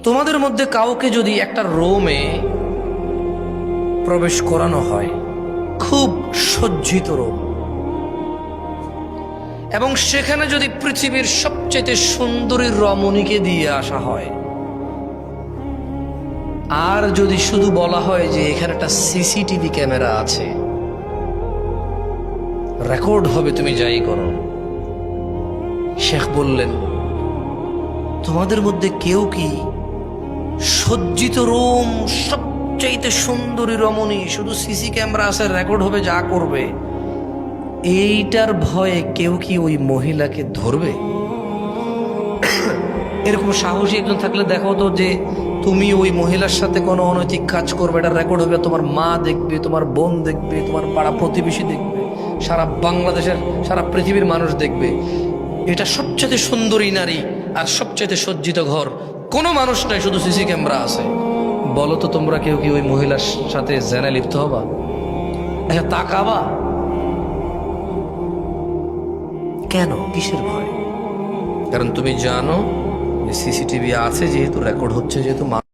তোমাদের মধ্যে কাউকে যদি একটা রুমে প্রবেশ করানো হয়, খুব সজ্জিত রুম, এবং সেখানে যদি পৃথিবীর সবচেয়ে সুন্দরী রমণীকে দিয়ে আসা হয়, আর যদি শুধু বলা হয় যে এখানে একটা সিসিটিভি ক্যামেরা আছে, রেকর্ড হবে, তুমি যাই করো, শেখ বললেন তোমাদের মধ্যে কেউ কি সজ্জিত রুম, সবচাইতে সুন্দরী রমণী, শুধু সিসি ক্যামেরা আছে, রেকর্ড হবে, যা করবে, এইটার ভয়ে কেউ কি ওই মহিলাকে ধরবে? এরকম সাহসী একজন থাকলে দেখো তো, যে তুমি ওই মহিলার সাথে কোনো অনৈতিক কাজ করবে, এটা রেকর্ড হবে, তোমার মা দেখবে, তোমার বোন দেখবে, তোমার পাড়া প্রতিবেশী দেখবে, সারা বাংলাদেশের, সারা পৃথিবীর মানুষ দেখবে। এটা সবচেয়ে সুন্দরী নারী আর সবচেয়ে সজ্জিত ঘর, কোনো মানুষ নাই, শুধু সিসি ক্যামেরা আছে। বলো তো তোমরা কেউ কি ওই মহিলার সাথে জেনা লিপ্ত হবা? আচ্ছা, তাকাবা কেন? কিসের ভয়? কারণ তুমি জানো সিসিটিভি আছে, যেহেতু রেকর্ড হচ্ছে, যেহেতু